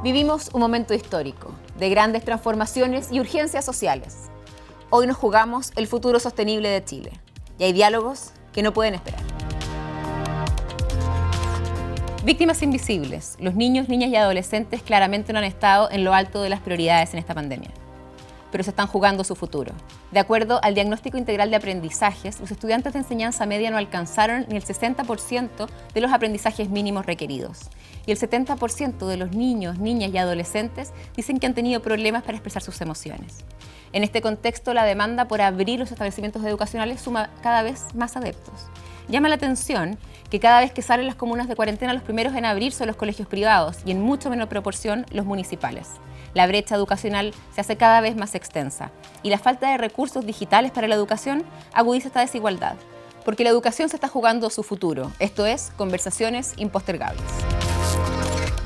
Vivimos un momento histórico, de grandes transformaciones y urgencias sociales. Hoy nos jugamos el futuro sostenible de Chile y hay diálogos que no pueden esperar. Víctimas invisibles, los niños, niñas y adolescentes claramente no han estado en lo alto de las prioridades en esta pandemia, pero se están jugando su futuro. De acuerdo al diagnóstico integral de aprendizajes, los estudiantes de enseñanza media no alcanzaron ni el 60% de los aprendizajes mínimos requeridos. Y el 70% de los niños, niñas y adolescentes dicen que han tenido problemas para expresar sus emociones. En este contexto, la demanda por abrir los establecimientos educacionales suma cada vez más adeptos. Llama la atención que cada vez que salen las comunas de cuarentena, los primeros en abrir son los colegios privados y en mucho menor proporción los municipales. La brecha educacional se hace cada vez más extensa y la falta de recursos digitales para la educación agudiza esta desigualdad, porque la educación se está jugando su futuro, esto es, conversaciones impostergables.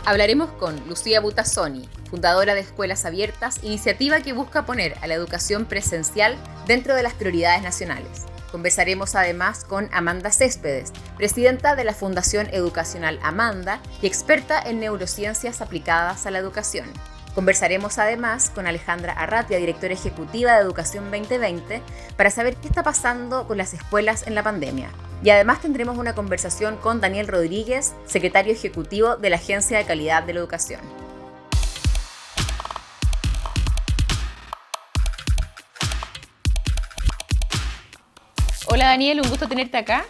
Hablaremos con Lucía Butazzoni, fundadora de Escuelas Abiertas, iniciativa que busca poner a la educación presencial dentro de las prioridades nacionales. Conversaremos además con Amanda Céspedes, presidenta de la Fundación Educacional Amanda y experta en neurociencias aplicadas a la educación. Conversaremos además con Alejandra Arratia, directora ejecutiva de Educación 2020, para saber qué está pasando con las escuelas en la pandemia. Y además tendremos una conversación con Daniel Rodríguez, secretario ejecutivo de la Agencia de Calidad de la Educación. Hola Daniel, un gusto tenerte acá.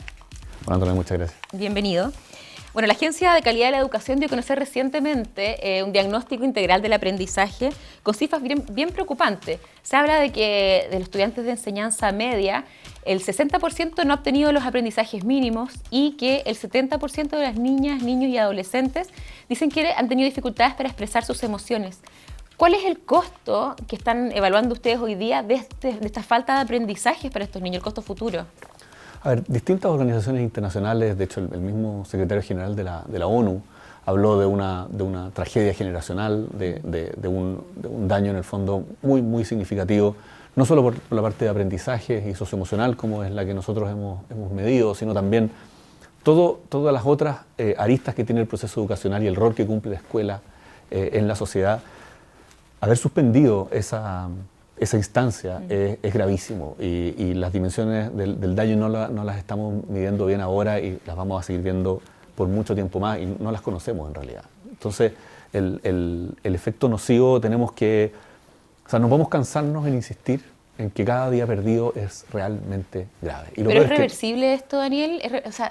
Hola Antonio, muchas gracias. Bienvenido. Bueno, la Agencia de Calidad de la Educación dio a conocer recientemente un diagnóstico integral del aprendizaje con cifras bien preocupantes. Se habla de que de los estudiantes de enseñanza media, el 60% no ha obtenido los aprendizajes mínimos y que el 70% de las niñas, niños y adolescentes dicen que han tenido dificultades para expresar sus emociones. ¿Cuál es el costo que están evaluando ustedes hoy día de esta falta de aprendizajes para estos niños, el costo futuro? A ver, distintas organizaciones internacionales, de hecho el mismo secretario general de la ONU habló de una tragedia generacional, de un daño en el fondo muy significativo, no solo por la parte de aprendizaje y socioemocional como es la que nosotros hemos medido, sino también todas las otras aristas que tiene el proceso educacional y el rol que cumple la escuela en la sociedad. Haber suspendido esa instancia es gravísimo y las dimensiones del daño no las estamos midiendo bien ahora y las vamos a seguir viendo por mucho tiempo más y no las conocemos en realidad. Entonces, el efecto nocivo tenemos que, o sea, no podemos cansarnos en insistir en que cada día perdido es realmente grave. Y ¿Pero es reversible esto, Daniel?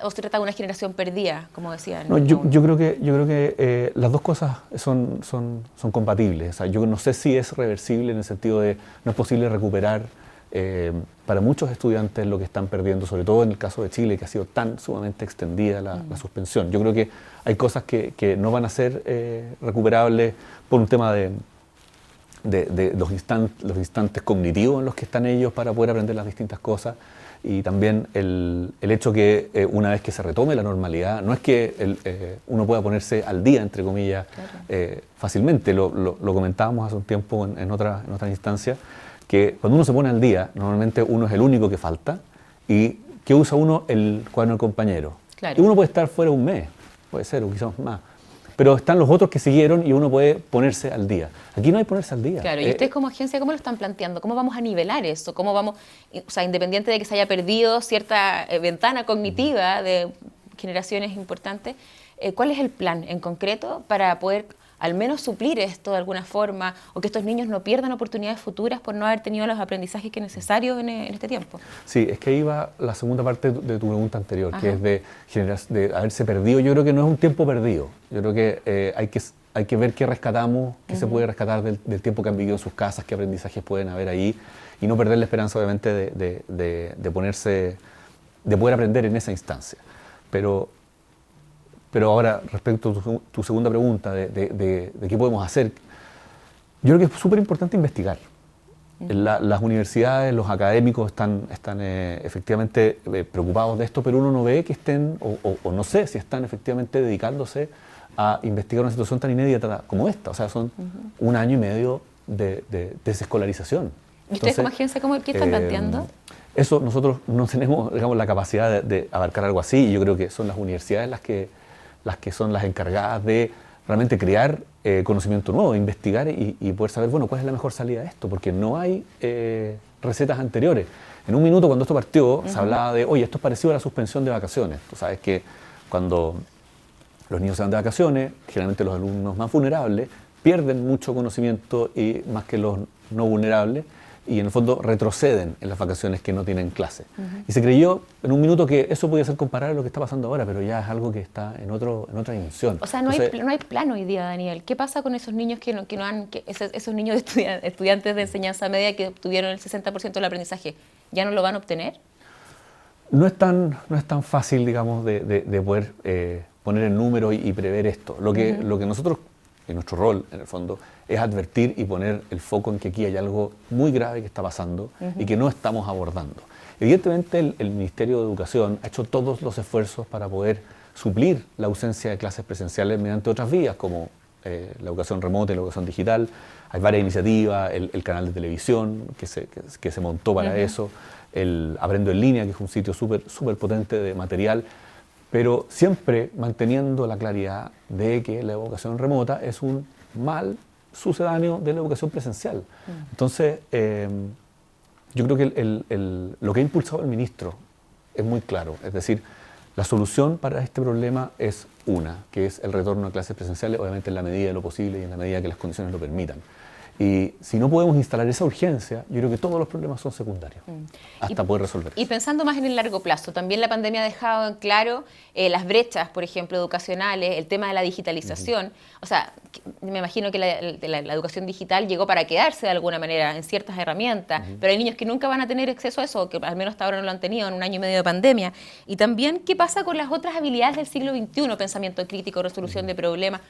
¿O se trata de una generación perdida, como decían? No, yo creo que las dos cosas son compatibles. O sea, yo no sé si es reversible en el sentido de no es posible recuperar para muchos estudiantes lo que están perdiendo, sobre todo en el caso de Chile, que ha sido tan sumamente extendida la suspensión. Yo creo que hay cosas que no van a ser recuperables por un tema de los instantes cognitivos en los que están ellos para poder aprender las distintas cosas y también el hecho que una vez que se retome la normalidad, no es que uno pueda ponerse al día, entre comillas, claro. Fácilmente, lo comentábamos hace un tiempo en otra instancia, que cuando uno se pone al día, normalmente uno es el único que falta y que usa uno el cuaderno del compañero. Claro. Y uno puede estar fuera un mes, puede ser, o quizás más. Pero están los otros que siguieron y uno puede ponerse al día. Aquí no hay ponerse al día. Claro, y ustedes como agencia, ¿cómo lo están planteando? ¿Cómo vamos a nivelar eso? ¿Cómo vamos, o sea, independiente de que se haya perdido cierta ventana cognitiva de generaciones importantes, ¿cuál es el plan en concreto para poder al menos suplir esto de alguna forma o que estos niños no pierdan oportunidades futuras por no haber tenido los aprendizajes que es necesarios en este tiempo? Sí, es que ahí va la segunda parte de tu pregunta anterior, Ajá. Que es de haberse perdido. Yo creo que no es un tiempo perdido. Yo creo que hay que ver qué rescatamos, qué se puede rescatar del tiempo que han vivido en sus casas, qué aprendizajes pueden haber ahí y no perder la esperanza obviamente de poder aprender en esa instancia. Pero ahora, respecto a tu segunda pregunta de qué podemos hacer, yo creo que es súper importante investigar. Las universidades, los académicos están efectivamente preocupados de esto, pero uno no ve que estén, o no sé si están efectivamente dedicándose a investigar una situación tan inédita como esta. O sea, son un año y medio de desescolarización. ¿Y ustedes como agencia qué están planteando? Eso nosotros no tenemos, digamos, la capacidad de abarcar algo así y yo creo que son las universidades las que son las encargadas de realmente crear conocimiento nuevo, investigar y poder saber, bueno, cuál es la mejor salida de esto, porque no hay recetas anteriores. En un minuto, cuando esto partió, se hablaba de, oye, esto es parecido a la suspensión de vacaciones. Tú sabes que cuando los niños se van de vacaciones, generalmente los alumnos más vulnerables pierden mucho conocimiento y más que los no vulnerables, y en el fondo retroceden en las vacaciones que no tienen clase. Y se creyó en un minuto que eso podía ser comparable a lo que está pasando ahora, pero ya es algo que está en otra dimensión. O sea, no hay plan hoy día, Daniel. ¿Qué pasa con esos niños esos niños estudiantes de enseñanza media que obtuvieron el 60% del aprendizaje? ¿Ya no lo van a obtener? No es tan fácil, digamos, de poder poner el número y prever esto. Lo que nosotros, en nuestro rol, en el fondo, es advertir y poner el foco en que aquí hay algo muy grave que está pasando y que no estamos abordando. Evidentemente, el Ministerio de Educación ha hecho todos los esfuerzos para poder suplir la ausencia de clases presenciales mediante otras vías, como la educación remota y la educación digital. Hay varias iniciativas, el canal de televisión que se montó para eso, el Aprendo en Línea, que es un sitio súper potente de material, pero siempre manteniendo la claridad de que la educación remota es un mal sucedáneo de la educación presencial. Entonces, yo creo que lo que ha impulsado el ministro es muy claro, es decir, la solución para este problema es una, que es el retorno a clases presenciales, obviamente en la medida de lo posible y en la medida que las condiciones lo permitan. Y si no podemos instalar esa urgencia, yo creo que todos los problemas son secundarios, hasta poder resolver eso. Y pensando más en el largo plazo, también la pandemia ha dejado en claro las brechas, por ejemplo, educacionales, el tema de la digitalización. O sea, me imagino que la educación digital llegó para quedarse de alguna manera en ciertas herramientas, pero hay niños que nunca van a tener acceso a eso, que al menos hasta ahora no lo han tenido en un año y medio de pandemia. Y también, ¿qué pasa con las otras habilidades del siglo XXI? Pensamiento crítico, resolución de problemas.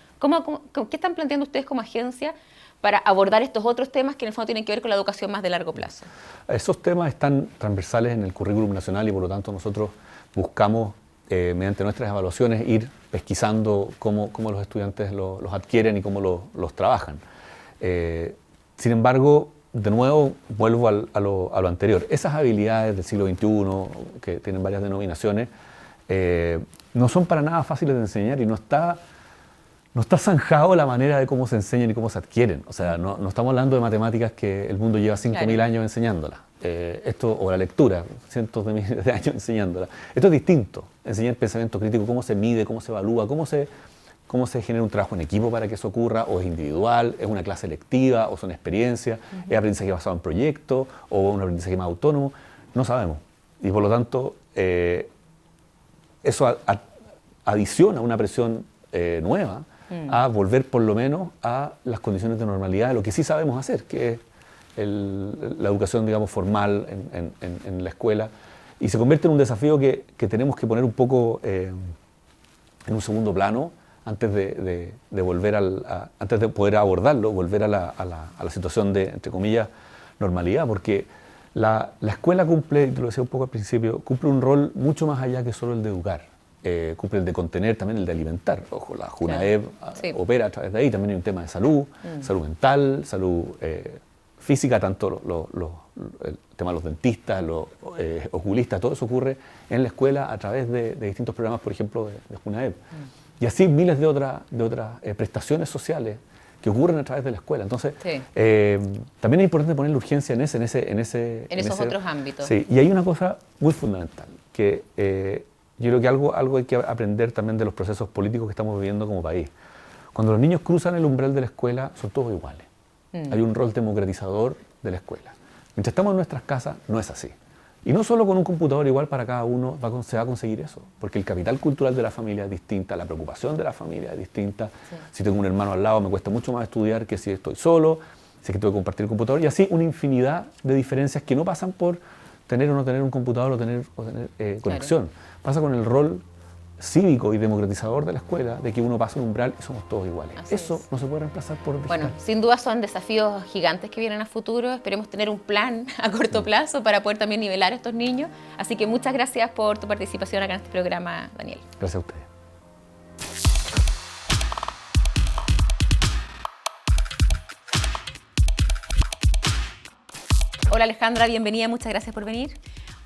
¿Qué están planteando ustedes como agencia para abordar estos otros temas que en el fondo tienen que ver con la educación más de largo plazo? Esos temas están transversales en el currículum nacional y por lo tanto nosotros buscamos, mediante nuestras evaluaciones, ir pesquisando cómo los estudiantes los adquieren y cómo los trabajan. Sin embargo, de nuevo, vuelvo a lo anterior. Esas habilidades del siglo XXI, que tienen varias denominaciones, no son para nada fáciles de enseñar y no está zanjado la manera de cómo se enseñan y cómo se adquieren. O sea, no estamos hablando de matemáticas que el mundo lleva 5.000 años enseñándolas. O la lectura, cientos de miles de años enseñándola. Esto es distinto. Enseñar pensamiento crítico, cómo se mide, cómo se evalúa, cómo se genera un trabajo en equipo para que eso ocurra, o es individual, es una clase lectiva, o son experiencias, es aprendizaje basado en proyectos, o un aprendizaje más autónomo. No sabemos. Y por lo tanto, eso adiciona una presión nueva a volver por lo menos a las condiciones de normalidad de lo que sí sabemos hacer, que es la educación, digamos, formal en la escuela, y se convierte en un desafío que tenemos que poner un poco en un segundo plano antes de volver antes de poder abordarlo, volver a la situación de, entre comillas, normalidad, porque la escuela cumple, y te lo decía un poco al principio, cumple un rol mucho más allá que solo el de educar. Cumple el de contener, también el de alimentar. Ojo, la JUNAEB opera a través de ahí, también hay un tema de salud, salud mental, salud física, tanto el tema de los dentistas, los oculistas, todo eso ocurre en la escuela a través de distintos programas, por ejemplo, de JUNAEB. Y así miles de otras prestaciones sociales que ocurren a través de la escuela. Entonces, también es importante poner la urgencia en esos otros ámbitos. Sí, y hay una cosa muy fundamental, que yo creo que algo hay que aprender también de los procesos políticos que estamos viviendo como país. Cuando los niños cruzan el umbral de la escuela, son todos iguales. Hay un rol democratizador de la escuela. Mientras estamos en nuestras casas, no es así. Y no solo con un computador igual para cada uno se va a conseguir eso, porque el capital cultural de la familia es distinta, la preocupación de la familia es distinta. Sí. Si tengo un hermano al lado, me cuesta mucho más estudiar que si estoy solo, si es que tengo que compartir el computador, y así una infinidad de diferencias que no pasan por tener o no tener un computador o tener conexión. Pasa con el rol cívico y democratizador de la escuela, de que uno pasa un umbral y somos todos iguales. Eso no se puede reemplazar por digital. Bueno, sin duda son desafíos gigantes que vienen a futuro. Esperemos tener un plan a corto plazo para poder también nivelar a estos niños. Así que muchas gracias por tu participación acá en este programa, Daniel. Gracias a ustedes. Hola Alejandra, bienvenida, muchas gracias por venir.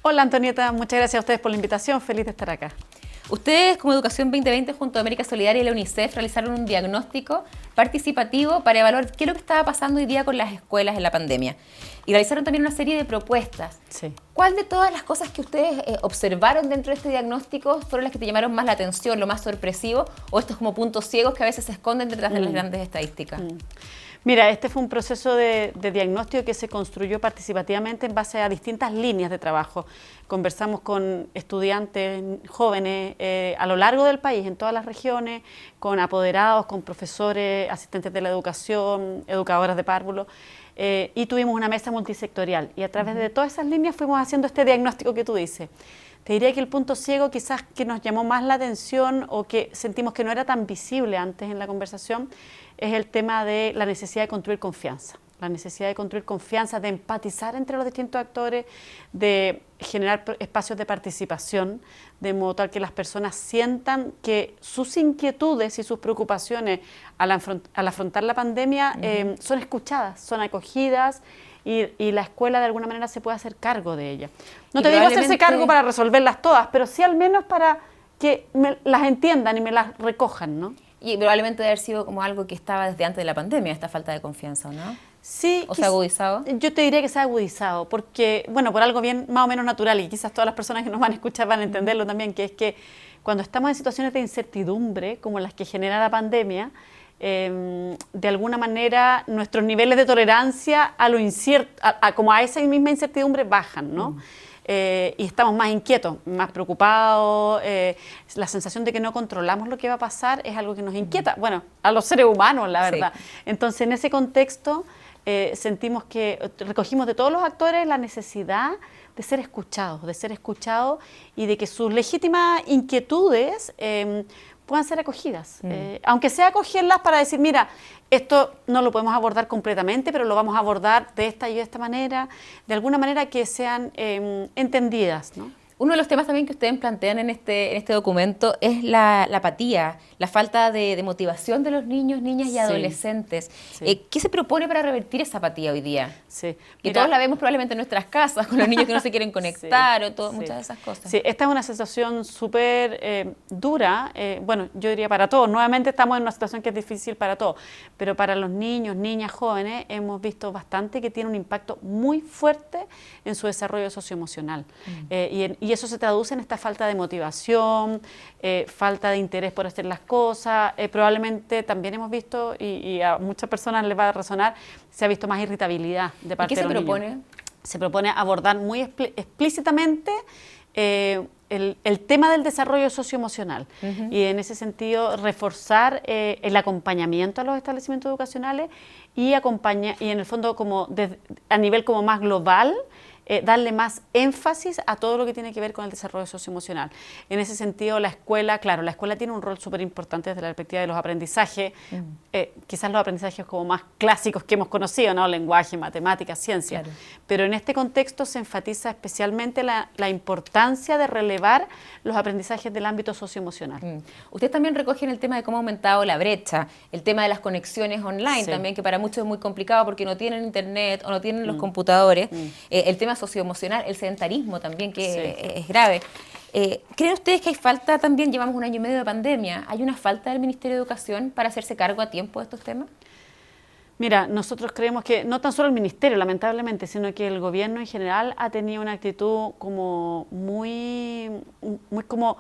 Hola Antonieta, muchas gracias a ustedes por la invitación, feliz de estar acá. Ustedes, como Educación 2020, junto a América Solidaria y la UNICEF, realizaron un diagnóstico participativo para evaluar qué es lo que estaba pasando hoy día con las escuelas en la pandemia. Y realizaron también una serie de propuestas. Sí. ¿Cuál de todas las cosas que ustedes observaron dentro de este diagnóstico fueron las que te llamaron más la atención, lo más sorpresivo, o estos como puntos ciegos que a veces se esconden detrás de las grandes estadísticas? Mira, este fue un proceso de diagnóstico que se construyó participativamente en base a distintas líneas de trabajo. Conversamos con estudiantes jóvenes a lo largo del país, en todas las regiones, con apoderados, con profesores, asistentes de la educación, educadoras de párvulo, y tuvimos una mesa multisectorial. Y a través de todas esas líneas fuimos haciendo este diagnóstico que tú dices. Te diría que el punto ciego quizás que nos llamó más la atención o que sentimos que no era tan visible antes en la conversación es el tema de la necesidad de construir confianza. La necesidad de construir confianza, de empatizar entre los distintos actores, de generar espacios de participación, de modo tal que las personas sientan que sus inquietudes y sus preocupaciones al afrontar la pandemia son escuchadas, son acogidas, y la escuela de alguna manera se puede hacer cargo de ellas. No te digo hacerse cargo para resolverlas todas, pero sí al menos para que las entiendan y me las recojan, ¿no? Y probablemente debe haber sido como algo que estaba desde antes de la pandemia, esta falta de confianza, ¿no? Sí. ¿O se ha agudizado? Yo te diría que se ha agudizado, porque, bueno, por algo bien más o menos natural, y quizás todas las personas que nos van a escuchar van a entenderlo también, que es que cuando estamos en situaciones de incertidumbre, como las que genera la pandemia, de alguna manera nuestros niveles de tolerancia a lo incierto, como a esa misma incertidumbre bajan, ¿no? Y estamos más inquietos, más preocupados, la sensación de que no controlamos lo que va a pasar es algo que nos inquieta, bueno, a los seres humanos, la verdad. Sí. Entonces, en ese contexto, sentimos que recogimos de todos los actores la necesidad de ser escuchados y de que sus legítimas inquietudes puedan ser acogidas, aunque sea acogerlas para decir, mira, esto no lo podemos abordar completamente, pero lo vamos a abordar de esta y de esta manera, de alguna manera que sean entendidas, ¿no? Uno de los temas también que ustedes plantean en este documento es la apatía, la falta de motivación de los niños, niñas y adolescentes. Sí. ¿Qué se propone para revertir esa apatía hoy día? Sí. Que todos la vemos probablemente en nuestras casas, con los niños que no se quieren conectar muchas de esas cosas. Sí, esta es una sensación súper dura, bueno, yo diría para todos. Nuevamente estamos en una situación que es difícil para todos, pero para los niños, niñas, jóvenes, hemos visto bastante que tiene un impacto muy fuerte en su desarrollo socioemocional. Y eso se traduce en esta falta de motivación, falta de interés por hacer las cosas. Probablemente también hemos visto, y a muchas personas les va a resonar, se ha visto más irritabilidad de parte de los niños. ¿Y qué se propone? Se propone abordar muy explícitamente el tema del desarrollo socioemocional y en ese sentido reforzar el acompañamiento a los establecimientos educacionales y en el fondo como a nivel como más global, darle más énfasis a todo lo que tiene que ver con el desarrollo socioemocional. En ese sentido, la escuela tiene un rol súper importante desde la perspectiva de los aprendizajes, quizás los aprendizajes como más clásicos que hemos conocido, ¿no? Lenguaje, matemáticas, ciencia. Claro. Pero en este contexto se enfatiza especialmente la importancia de relevar los aprendizajes del ámbito socioemocional. Ustedes también recogen el tema de cómo ha aumentado la brecha, el tema de las conexiones online también, que para muchos es muy complicado porque no tienen internet o no tienen los computadores. El tema socioemocional, el sedentarismo también, que es grave. ¿Creen ustedes que hay falta también, llevamos un año y medio de pandemia, hay una falta del Ministerio de Educación para hacerse cargo a tiempo de estos temas? Mira, nosotros creemos que no tan solo el Ministerio, lamentablemente, sino que el gobierno en general ha tenido una actitud como muy como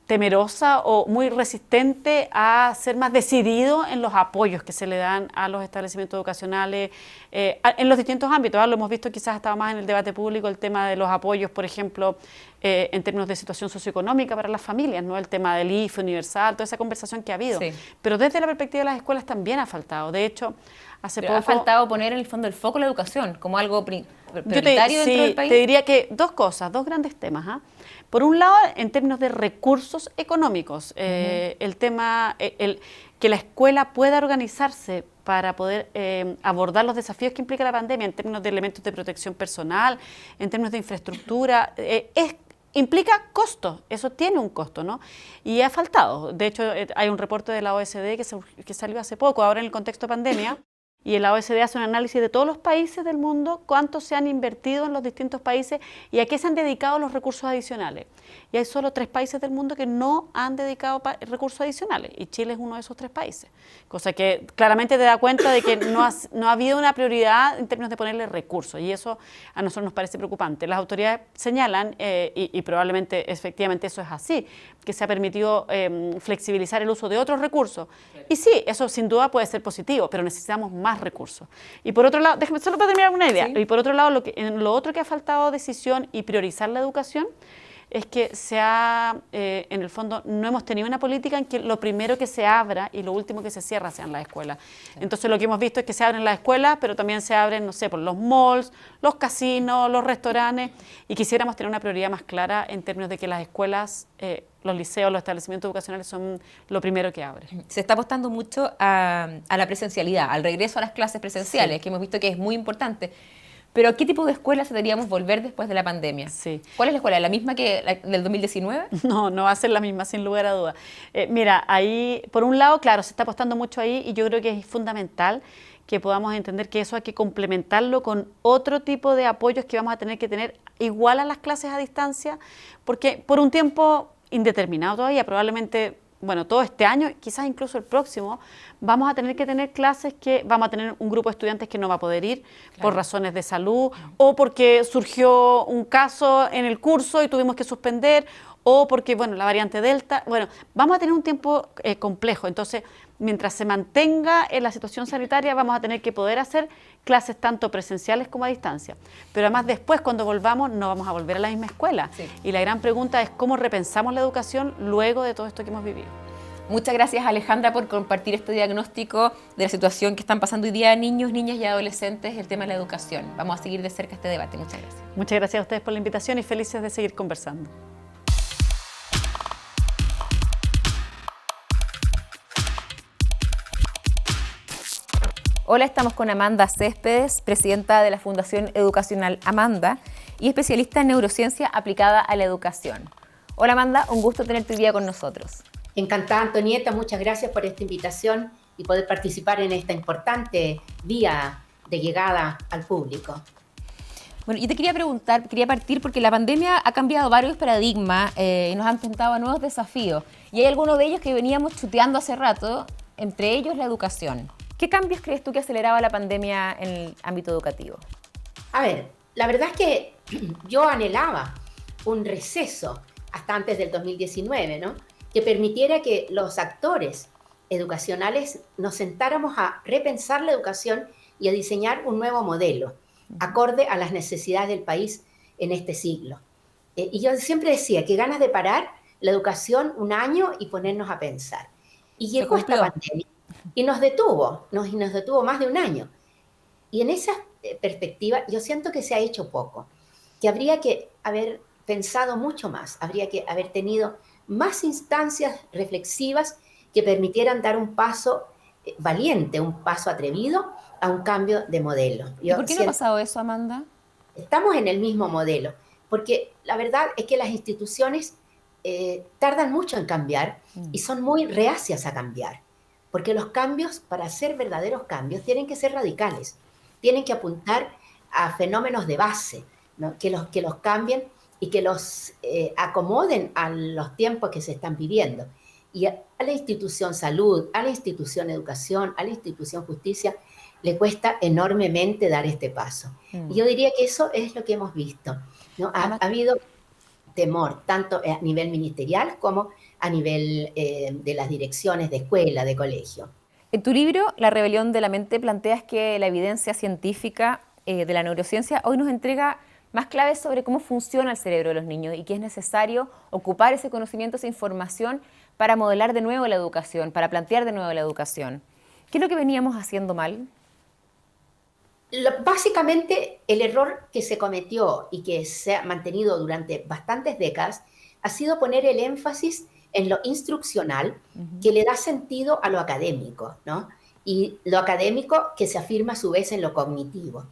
temerosa o muy resistente a ser más decidido en los apoyos que se le dan a los establecimientos educacionales en los distintos ámbitos. Lo hemos visto quizás estaba más en el debate público el tema de los apoyos, por ejemplo, en términos de situación socioeconómica para las familias, ¿no? El tema del IFE universal, toda esa conversación que ha habido. Sí. Pero desde la perspectiva de las escuelas también ha faltado. De hecho, hace poco... Ha faltado poner en el fondo el foco en la educación como algo prioritario dentro del país. Te diría que dos grandes temas. Por un lado, en términos de recursos económicos, el tema, que la escuela pueda organizarse para poder abordar los desafíos que implica la pandemia en términos de elementos de protección personal, en términos de infraestructura, implica costos, eso tiene un costo, ¿no? Y ha faltado. De hecho, hay un reporte de la OECD que salió hace poco, ahora en el contexto de pandemia, Y la OECD hace un análisis de todos los países del mundo, cuánto se han invertido en los distintos países y a qué se han dedicado los recursos adicionales. Y hay solo 3 países del mundo que no han dedicado recursos adicionales, y Chile es uno de esos 3 países. Cosa que claramente te da cuenta de que no ha habido una prioridad en términos de ponerle recursos, y eso a nosotros nos parece preocupante. Las autoridades señalan, y probablemente efectivamente eso es así, que se ha permitido flexibilizar el uso de otros recursos. Y sí, eso sin duda puede ser positivo, pero necesitamos más recursos. Y por otro lado, déjame solo para terminar una idea, y por otro lado, lo otro que ha faltado decisión y priorizar la educación es que en el fondo, no hemos tenido una política en que lo primero que se abra y lo último que se cierra sean las escuelas. Sí. Entonces, lo que hemos visto es que se abren las escuelas, pero también se abren, no sé, por los malls, los casinos, los restaurantes, y quisiéramos tener una prioridad más clara en términos de que las escuelas, los liceos, los establecimientos educacionales son lo primero que abren. Se está apostando mucho a la presencialidad, al regreso a las clases presenciales, sí, que hemos visto que es muy importante. Pero ¿qué tipo de escuelas deberíamos volver después de la pandemia? Sí. ¿Cuál es la escuela? ¿La misma que la del 2019? No, no va a ser la misma, sin lugar a dudas. Mira, ahí, por un lado, claro, se está apostando mucho ahí, y yo creo que es fundamental que podamos entender que eso hay que complementarlo con otro tipo de apoyos que vamos a tener igual a las clases a distancia, porque por un tiempo indeterminado todavía, probablemente, bueno, todo este año, quizás incluso el próximo, vamos a tener que tener clases que vamos a tener un grupo de estudiantes que no va a poder ir, claro, por razones de salud, o porque surgió un caso en el curso y tuvimos que suspender, o porque, bueno, la variante Delta, bueno, vamos a tener un tiempo complejo. Entonces, mientras se mantenga en la situación sanitaria, vamos a tener que poder hacer clases tanto presenciales como a distancia. Pero además, después, cuando volvamos, no vamos a volver a la misma escuela. Sí. Y la gran pregunta es cómo repensamos la educación luego de todo esto que hemos vivido. Muchas gracias, Alejandra, por compartir este diagnóstico de la situación que están pasando hoy día niños, niñas y adolescentes, el tema de la educación. Vamos a seguir de cerca este debate. Muchas gracias. Muchas gracias a ustedes por la invitación y felices de seguir conversando. Hola, estamos con Amanda Céspedes, presidenta de la Fundación Educacional Amanda y especialista en neurociencia aplicada a la educación. Hola, Amanda, un gusto tenerte hoy día con nosotros. Encantada, Antonieta, muchas gracias por esta invitación y poder participar en esta importante vía de llegada al público. Bueno, yo te quería preguntar, quería partir porque la pandemia ha cambiado varios paradigmas y nos ha enfrentado a nuevos desafíos. Y hay algunos de ellos que veníamos chuteando hace rato, entre ellos la educación. ¿Qué cambios crees tú que aceleraba la pandemia en el ámbito educativo? A ver, la verdad es que yo anhelaba un receso hasta antes del 2019, ¿no?, que permitiera que los actores educacionales nos sentáramos a repensar la educación y a diseñar un nuevo modelo, acorde a las necesidades del país en este siglo. Y yo siempre decía que ganas de parar la educación un año y ponernos a pensar. Y llegó esta pandemia y nos detuvo más de un año. Y en esa perspectiva yo siento que se ha hecho poco, que habría que haber pensado mucho más, habría que haber tenido más instancias reflexivas que permitieran dar un paso valiente, un paso atrevido a un cambio de modelo. ¿Y por qué no ha pasado eso, Amanda? Estamos en el mismo modelo, porque la verdad es que las instituciones tardan mucho en cambiar y son muy reacias a cambiar, porque los cambios, para ser verdaderos cambios, tienen que ser radicales, tienen que apuntar a fenómenos de base, ¿no?, que los cambien y que los acomoden a los tiempos que se están viviendo. Y a la institución salud, a la institución educación, a la institución justicia, le cuesta enormemente dar este paso. Y yo diría que eso es lo que hemos visto, ¿no? Ha habido temor, tanto a nivel ministerial como a nivel de las direcciones de escuela, de colegio. En tu libro, La rebelión de la mente, planteas que la evidencia científica de la neurociencia hoy nos entrega más claves sobre cómo funciona el cerebro de los niños y que es necesario ocupar ese conocimiento, esa información para modelar de nuevo la educación, para plantear de nuevo la educación. ¿Qué es lo que veníamos haciendo mal? Básicamente, el error que se cometió y que se ha mantenido durante bastantes décadas ha sido poner el énfasis en lo instruccional, que le da sentido a lo académico, ¿no? Y lo académico que se afirma a su vez en lo cognitivo.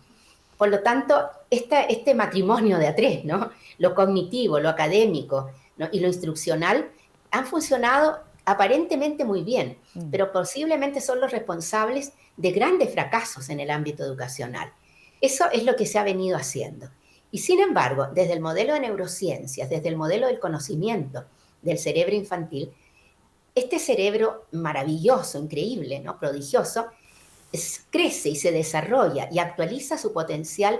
Por lo tanto, este matrimonio de a tres, ¿no?, lo cognitivo, lo académico, ¿no?, y lo instruccional, han funcionado aparentemente muy bien, pero posiblemente son los responsables de grandes fracasos en el ámbito educacional. Eso es lo que se ha venido haciendo. Y sin embargo, desde el modelo de neurociencias, desde el modelo del conocimiento del cerebro infantil, este cerebro maravilloso, increíble, ¿no? Prodigioso, crece y se desarrolla y actualiza su potencial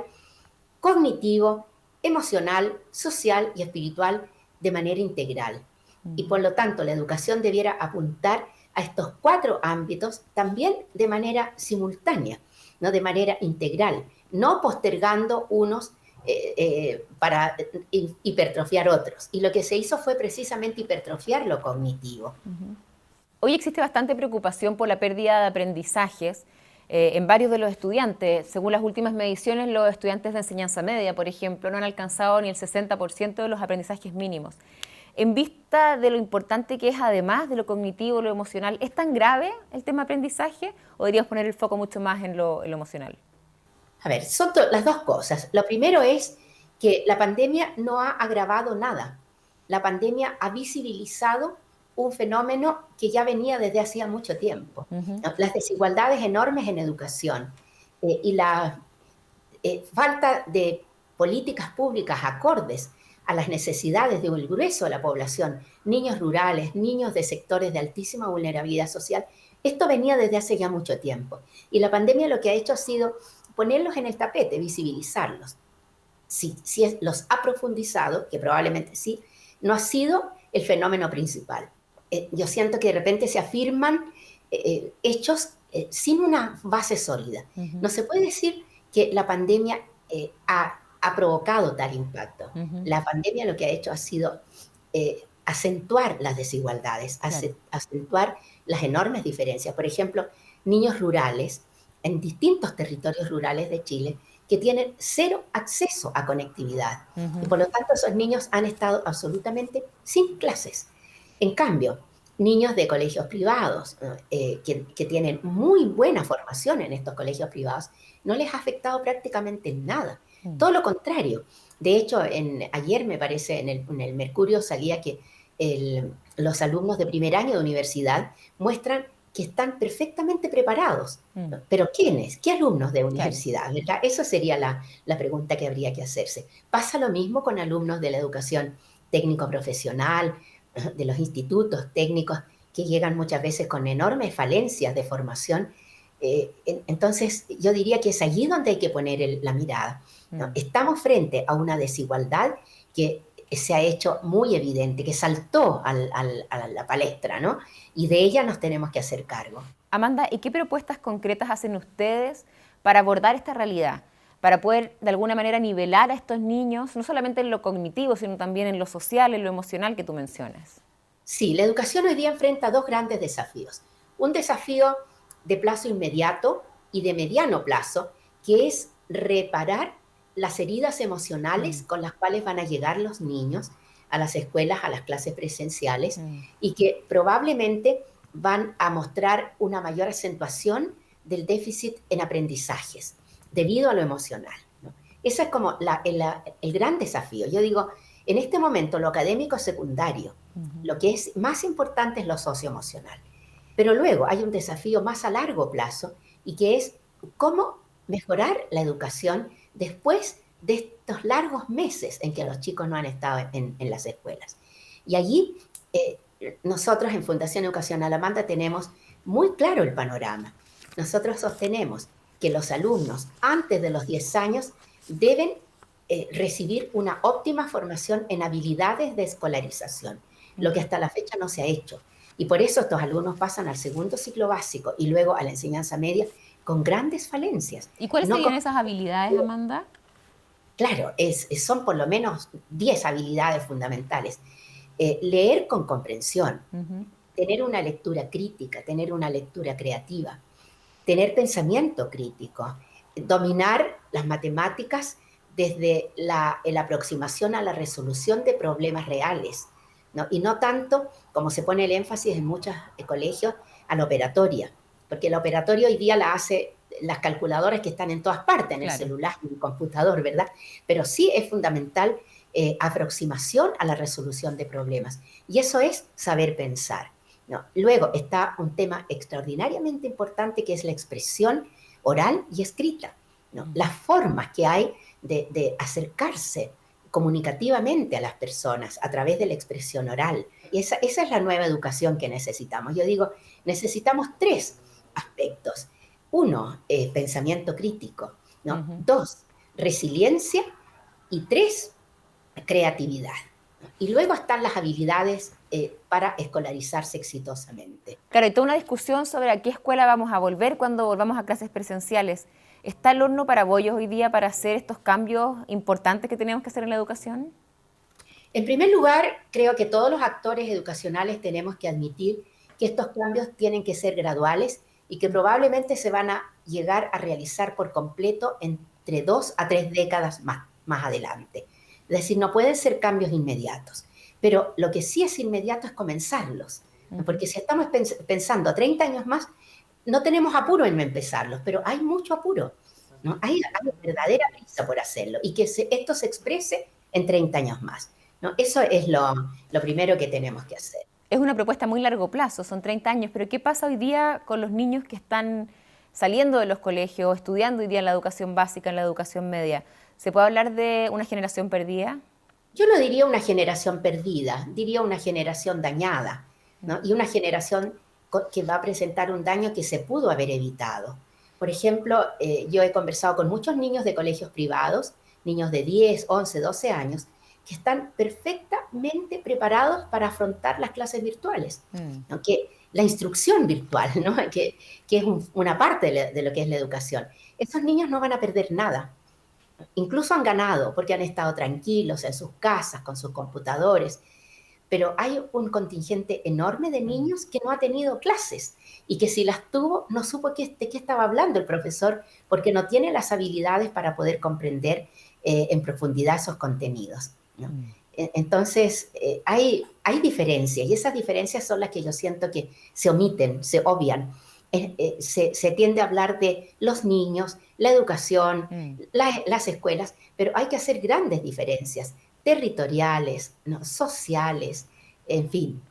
cognitivo, emocional, social y espiritual de manera integral. Y por lo tanto, la educación debiera apuntar a estos 4 ámbitos también de manera simultánea, ¿no? De manera integral, no postergando unos para hipertrofiar otros. Y lo que se hizo fue precisamente hipertrofiar lo cognitivo. Hoy existe bastante preocupación por la pérdida de aprendizajes en varios de los estudiantes. Según las últimas mediciones, los estudiantes de enseñanza media, por ejemplo, no han alcanzado ni el 60% de los aprendizajes mínimos. En vista de lo importante que es, además de lo cognitivo, lo emocional, ¿es tan grave el tema aprendizaje o deberíamos poner el foco mucho más en lo emocional? A ver, son las dos cosas. Lo primero es que la pandemia no ha agravado nada. La pandemia ha visibilizado un fenómeno que ya venía desde hacía mucho tiempo. Las desigualdades enormes en educación y la falta de políticas públicas acordes a las necesidades del grueso de la población, niños rurales, niños de sectores de altísima vulnerabilidad social. Esto venía desde hace ya mucho tiempo. Y la pandemia lo que ha hecho ha sido ponerlos en el tapete, visibilizarlos. Si los ha profundizado, que probablemente sí, no ha sido el fenómeno principal. Yo siento que de repente se afirman hechos sin una base sólida. No se puede decir que la pandemia ha provocado tal impacto. La pandemia lo que ha hecho ha sido acentuar las desigualdades, acentuar las enormes diferencias. Por ejemplo, niños rurales en distintos territorios rurales de Chile que tienen 0 acceso a conectividad. Y por lo tanto, esos niños han estado absolutamente sin clases. En cambio, niños de colegios privados que tienen muy buena formación en estos colegios privados, no les ha afectado prácticamente nada. Todo lo contrario. De hecho, ayer me parece en el Mercurio salía que los alumnos de primer año de universidad muestran que están perfectamente preparados. ¿Pero quiénes? ¿Qué alumnos de universidad? ¿Verdad? Esa sería la pregunta que habría que hacerse. Pasa lo mismo con alumnos de la educación técnico-profesional, de los institutos técnicos, que llegan muchas veces con enormes falencias de formación. Entonces, yo diría que es allí donde hay que poner la mirada, ¿no? Estamos frente a una desigualdad que se ha hecho muy evidente, que saltó a la palestra, ¿no? Y de ella nos tenemos que hacer cargo. Amanda, ¿y qué propuestas concretas hacen ustedes para abordar esta realidad? Para poder, de alguna manera, nivelar a estos niños, no solamente en lo cognitivo, sino también en lo social, en lo emocional que tú mencionas. Sí, la educación hoy día enfrenta 2 grandes desafíos. Un desafío de plazo inmediato y de mediano plazo, que es reparar las heridas emocionales con las cuales van a llegar los niños a las escuelas, a las clases presenciales, y que probablemente van a mostrar una mayor acentuación del déficit en aprendizajes debido a lo emocional, ¿no? Ese es como el gran desafío. Yo digo, en este momento lo académico es secundario, lo que es más importante es lo socioemocional. Pero luego hay un desafío más a largo plazo y que es cómo mejorar la educación después de estos largos meses en que los chicos no han estado en las escuelas. Y allí nosotros en Fundación Educacional Amanda tenemos muy claro el panorama. Nosotros sostenemos que los alumnos antes de los 10 años deben recibir una óptima formación en habilidades de escolarización, lo que hasta la fecha no se ha hecho. Y por eso estos alumnos pasan al segundo ciclo básico y luego a la enseñanza media con grandes falencias. ¿Y cuáles serían esas habilidades, Amanda? Claro, son por lo menos 10 habilidades fundamentales. Leer con comprensión, tener una lectura crítica, tener una lectura creativa, tener pensamiento crítico, dominar las matemáticas desde la aproximación a la resolución de problemas reales, ¿no? Y no tanto, como se pone el énfasis en muchos colegios, a la operatoria, porque la operatoria hoy día la hace las calculadoras que están en todas partes, en el celular, en el computador, ¿verdad? Pero sí es fundamental aproximación a la resolución de problemas. Y eso es saber pensar. ¿no? Luego está un tema extraordinariamente importante que es la expresión oral y escrita, ¿no? Las formas que hay de acercarse comunicativamente a las personas a través de la expresión oral. Y esa es la nueva educación que necesitamos. Yo digo, necesitamos 3 aspectos. 1, pensamiento crítico, ¿no? 2, resiliencia, y 3, creatividad. Y luego están las habilidades para escolarizarse exitosamente. Claro, y toda una discusión sobre a qué escuela vamos a volver cuando volvamos a clases presenciales. ¿Está el horno para bollos hoy día para hacer estos cambios importantes que tenemos que hacer en la educación? En primer lugar, creo que todos los actores educacionales tenemos que admitir que estos cambios tienen que ser graduales y que probablemente se van a llegar a realizar por completo entre 2 a 3 décadas más adelante. Es decir, no pueden ser cambios inmediatos. Pero lo que sí es inmediato es comenzarlos. Porque si estamos pensando 30 años más, no tenemos apuro en empezarlos, pero hay mucho apuro, ¿no? Hay verdadera prisa por hacerlo y que esto se exprese en 30 años más, ¿no? Eso es lo primero que tenemos que hacer. Es una propuesta a muy largo plazo, son 30 años, pero ¿qué pasa hoy día con los niños que están saliendo de los colegios, estudiando hoy día en la educación básica, en la educación media? ¿Se puede hablar de una generación perdida? Yo no diría una generación perdida, diría una generación dañada, ¿no? Y una generación que va a presentar un daño que se pudo haber evitado. Por ejemplo, yo he conversado con muchos niños de colegios privados, niños de 10, 11, 12 años, que están perfectamente preparados para afrontar las clases virtuales, ¿no? Que la instrucción virtual, ¿no? que es una parte de lo que es la educación. Esos niños no van a perder nada. Incluso han ganado porque han estado tranquilos en sus casas, con sus computadores, pero hay un contingente enorme de niños que no ha tenido clases y que si las tuvo no supo de qué estaba hablando el profesor porque no tiene las habilidades para poder comprender en profundidad esos contenidos, ¿no? Entonces, hay diferencias y esas diferencias son las que yo siento que se omiten, se obvian. Se tiende a hablar de los niños, la educación, las escuelas, pero hay que hacer grandes diferencias territoriales, ¿no? Sociales, en fin.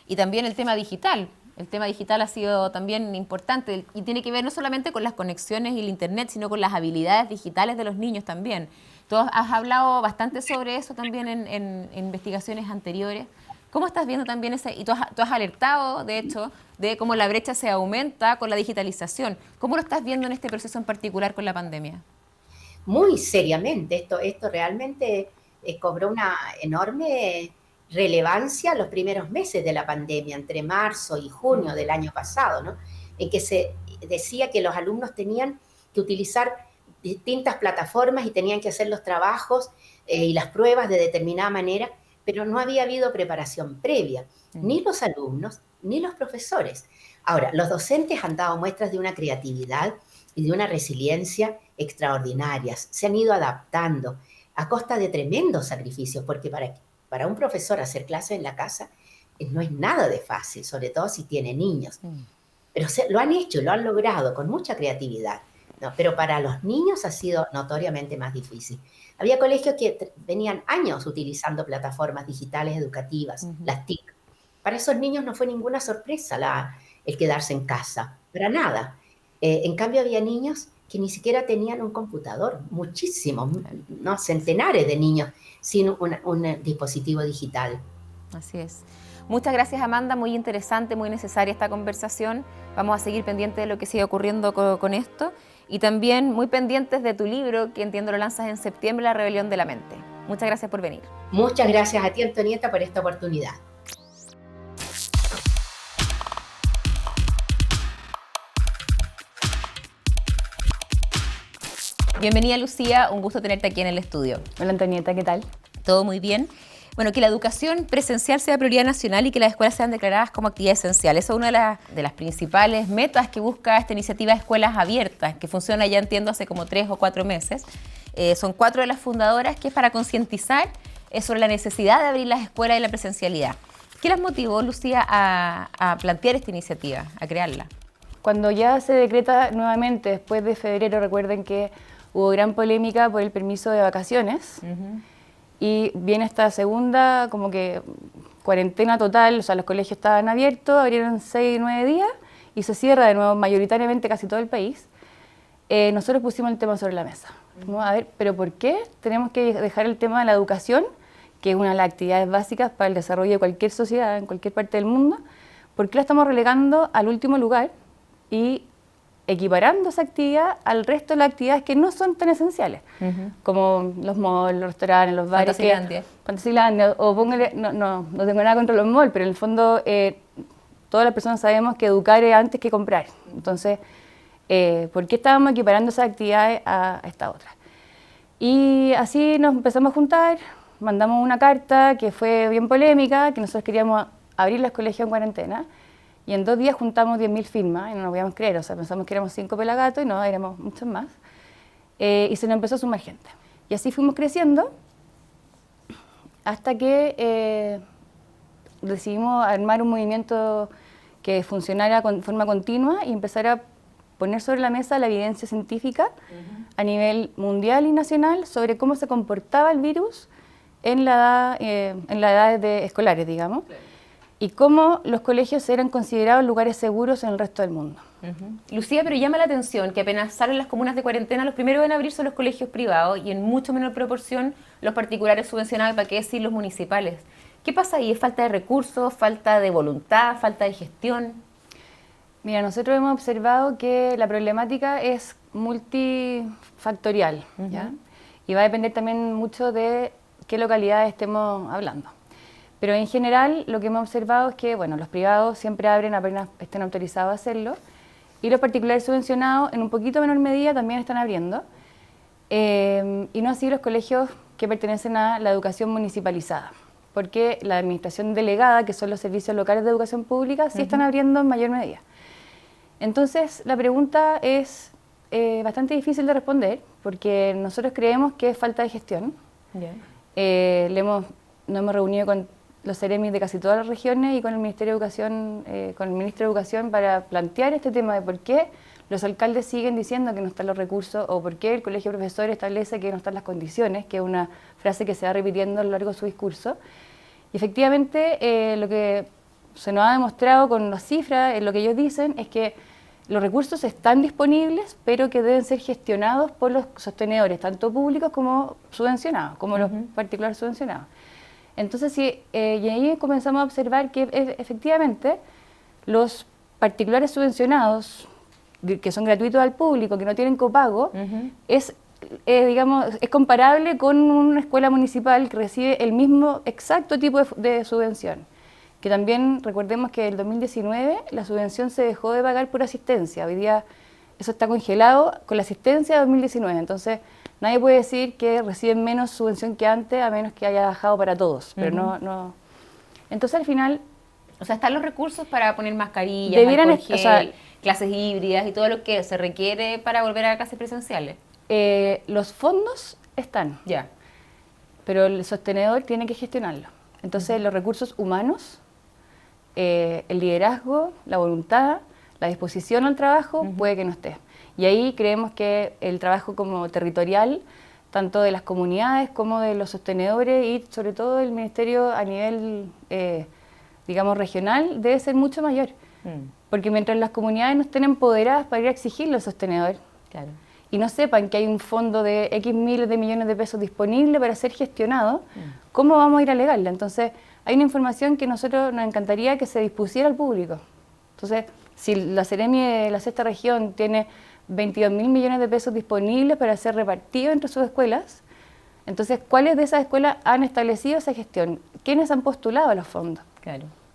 Y también el tema digital. El tema digital ha sido también importante y tiene que ver no solamente con las conexiones y el internet, sino con las habilidades digitales de los niños también. Tú has hablado bastante sobre eso también en investigaciones anteriores. ¿Cómo estás viendo también ese? Y tú has alertado, de hecho, de cómo la brecha se aumenta con la digitalización. ¿Cómo lo estás viendo en este proceso en particular con la pandemia? Muy seriamente, esto realmente cobró una enorme relevancia los primeros meses de la pandemia, entre marzo y junio del año pasado, ¿no? En que se decía que los alumnos tenían que utilizar distintas plataformas y tenían que hacer los trabajos y las pruebas de determinada manera, pero no había habido preparación previa, ni los alumnos, ni los profesores. Ahora, los docentes han dado muestras de una creatividad y de una resiliencia extraordinarias. Se han ido adaptando a costa de tremendos sacrificios, porque para un profesor hacer clases en la casa no es nada de fácil, sobre todo si tiene niños. Pero lo han hecho, lo han logrado con mucha creatividad, ¿no? Pero para los niños ha sido notoriamente más difícil. Había colegios que venían años utilizando plataformas digitales educativas, las TIC. Para esos niños no fue ninguna sorpresa el quedarse en casa, para nada. En cambio, había niños que ni siquiera tenían un computador, muchísimos, ¿no? Centenares de niños sin un dispositivo digital. Así es. Muchas gracias, Amanda, muy interesante, muy necesaria esta conversación. Vamos a seguir pendientes de lo que sigue ocurriendo con esto y también muy pendientes de tu libro, que entiendo lo lanzas en septiembre, La rebelión de la mente. Muchas gracias por venir. Muchas gracias a ti, Antonieta, por esta oportunidad. Bienvenida, Lucía, un gusto tenerte aquí en el estudio. Hola, Antonieta, ¿qué tal? Todo muy bien. Bueno, que la educación presencial sea prioridad nacional y que las escuelas sean declaradas como actividad esencial. Esa es una de las principales metas que busca esta iniciativa de Escuelas Abiertas, que funciona ya, entiendo, hace como 3 o 4 meses. Son 4 de las fundadoras, que es para concientizar sobre la necesidad de abrir las escuelas y la presencialidad. ¿Qué las motivó, Lucía, a plantear esta iniciativa, a crearla? Cuando ya se decreta nuevamente, después de febrero, recuerden que hubo gran polémica por el permiso de vacaciones. Y viene esta segunda como que cuarentena total, o sea, los colegios estaban abiertos, abrieron 6, 9 días y se cierra de nuevo mayoritariamente casi todo el país, nosotros pusimos el tema sobre la mesa. Vamos a ver, ¿pero por qué tenemos que dejar el tema de la educación, que es una de las actividades básicas para el desarrollo de cualquier sociedad en cualquier parte del mundo? ¿Por qué la estamos relegando al último lugar y equiparando esa actividad al resto de las actividades que no son tan esenciales? Como los malls, los restaurantes, los bares. Fantasilandia. O póngale, no tengo nada contra los malls, pero en el fondo todas las personas sabemos que educar es antes que comprar. Entonces, ¿por qué estábamos equiparando esas actividades a esta otra? Y así nos empezamos a juntar, mandamos una carta que fue bien polémica, que nosotros queríamos abrir los colegios en cuarentena, y en 2 días juntamos 10.000 firmas, y no nos podíamos creer, o sea, pensamos que éramos 5 pelagatos, y no, éramos muchos más, y se nos empezó a sumar gente. Y así fuimos creciendo, hasta que decidimos armar un movimiento que funcionara de forma continua y empezar a poner sobre la mesa la evidencia científica a nivel mundial y nacional sobre cómo se comportaba el virus en la edad escolares, digamos, y cómo los colegios eran considerados lugares seguros en el resto del mundo. Lucía, pero llama la atención que apenas salen las comunas de cuarentena, los primeros en abrir son los colegios privados y en mucho menor proporción los particulares subvencionados, para qué decir los municipales. ¿Qué pasa ahí? ¿Es falta de recursos, falta de voluntad, falta de gestión? Mira, nosotros hemos observado que la problemática es multifactorial, ¿ya? Y va a depender también mucho de qué localidad estemos hablando. Pero en general lo que hemos observado es que, bueno, los privados siempre abren apenas estén autorizados a hacerlo, y los particulares subvencionados en un poquito menor medida también están abriendo, y no así los colegios que pertenecen a la educación municipalizada, porque la administración delegada, que son los servicios locales de educación pública, sí están abriendo en mayor medida. Entonces, la pregunta es bastante difícil de responder, porque nosotros creemos que es falta de gestión. Nos hemos reunido con los seremis de casi todas las regiones y con el Ministerio de Educación, con el Ministro de Educación, para plantear este tema de por qué los alcaldes siguen diciendo que no están los recursos, o por qué el Colegio de Profesores establece que no están las condiciones, que es una frase que se va repitiendo a lo largo de su discurso. Y efectivamente, lo que se nos ha demostrado con las cifras, lo que ellos dicen, es que los recursos están disponibles, pero que deben ser gestionados por los sostenedores, tanto públicos como subvencionados, como los particulares subvencionados. Entonces, y ahí comenzamos a observar que efectivamente los particulares subvencionados, que son gratuitos al público, que no tienen copago, es comparable con una escuela municipal que recibe el mismo exacto tipo de subvención. Que también recordemos que en el 2019 la subvención se dejó de pagar por asistencia. Hoy día eso está congelado con la asistencia de 2019. Entonces nadie puede decir que reciben menos subvención que antes, a menos que haya bajado para todos. Pero no. Entonces al final... O sea, están los recursos para poner mascarillas, alcohol gel, clases híbridas y todo lo que se requiere para volver a clases presenciales. Los fondos están, pero el sostenedor tiene que gestionarlo. Entonces los recursos humanos, el liderazgo, la voluntad, la disposición al trabajo, puede que no esté. Y ahí creemos que el trabajo como territorial, tanto de las comunidades como de los sostenedores y sobre todo del ministerio a nivel, digamos, regional, debe ser mucho mayor. Porque mientras las comunidades no estén empoderadas para ir a exigirle al sostenedor, y no sepan que hay un fondo de X miles de millones de pesos disponible para ser gestionado, ¿cómo vamos a ir a alegarle? Entonces, hay una información que nosotros nos encantaría que se dispusiera al público. Entonces, si la Seremi de la Sexta Región tiene 22.000 millones de pesos disponibles para ser repartidos entre sus escuelas, entonces, ¿cuáles de esas escuelas han establecido esa gestión? ¿Quiénes han postulado a los fondos?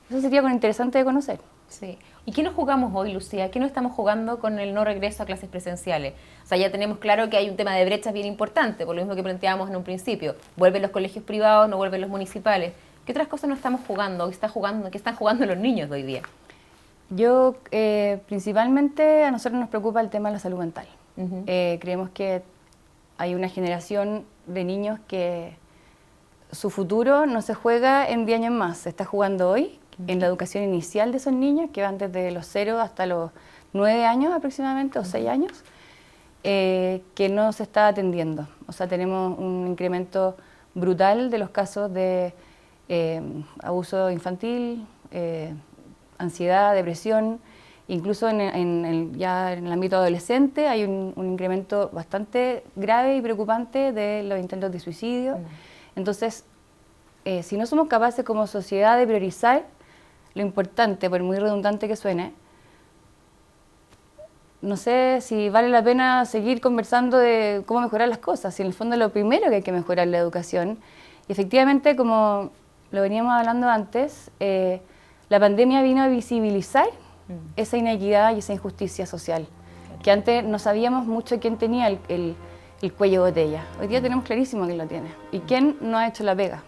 Eso sería interesante de conocer. Sí. ¿Y qué nos jugamos hoy, Lucía? ¿Qué nos estamos jugando con el no regreso a clases presenciales? O sea, ya tenemos claro que hay un tema de brechas bien importante, por lo mismo que planteábamos en un principio. Vuelven los colegios privados, no vuelven los municipales. ¿Qué otras cosas nos estamos jugando? ¿Qué están jugando los niños de hoy día? Yo, principalmente, a nosotros nos preocupa el tema de la salud mental. Creemos que hay una generación de niños que su futuro no se juega en 10 años más, se está jugando hoy, en la educación inicial de esos niños, que van desde los 0 hasta los 9 años aproximadamente, o 6 años, que no se está atendiendo. O sea, tenemos un incremento brutal de los casos de abuso infantil, ansiedad, depresión. Incluso ya en el ámbito adolescente hay un incremento bastante grave y preocupante de los intentos de suicidio. Entonces, si no somos capaces como sociedad de priorizar lo importante, por muy redundante que suene, no sé si vale la pena seguir conversando de cómo mejorar las cosas. Si en el fondo lo primero que hay que mejorar es la educación. Y efectivamente, como lo veníamos hablando antes, la pandemia vino a visibilizar esa inequidad y esa injusticia social, que antes no sabíamos mucho quién tenía el cuello de botella. Hoy día tenemos clarísimo quién lo tiene y quién no ha hecho la pega.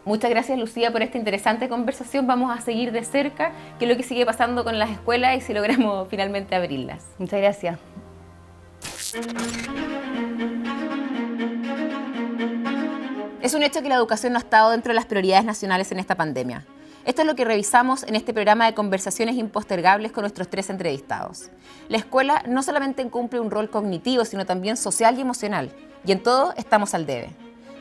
Muchas gracias, Lucía, por esta interesante conversación. Vamos a seguir de cerca qué es lo que sigue pasando con las escuelas y si logramos finalmente abrirlas. Muchas gracias. Es un hecho que la educación no ha estado dentro de las prioridades nacionales en esta pandemia. Esto es lo que revisamos en este programa de conversaciones impostergables con nuestros 3 entrevistados. La escuela no solamente cumple un rol cognitivo, sino también social y emocional. Y en todo estamos al debe.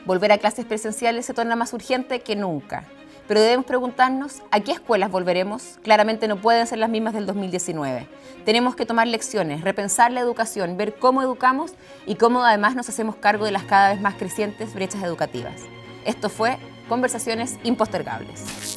Volver a clases presenciales se torna más urgente que nunca. Pero debemos preguntarnos, ¿a qué escuelas volveremos? Claramente no pueden ser las mismas del 2019. Tenemos que tomar lecciones, repensar la educación, ver cómo educamos y cómo además nos hacemos cargo de las cada vez más crecientes brechas educativas. Esto fue Conversaciones Impostergables.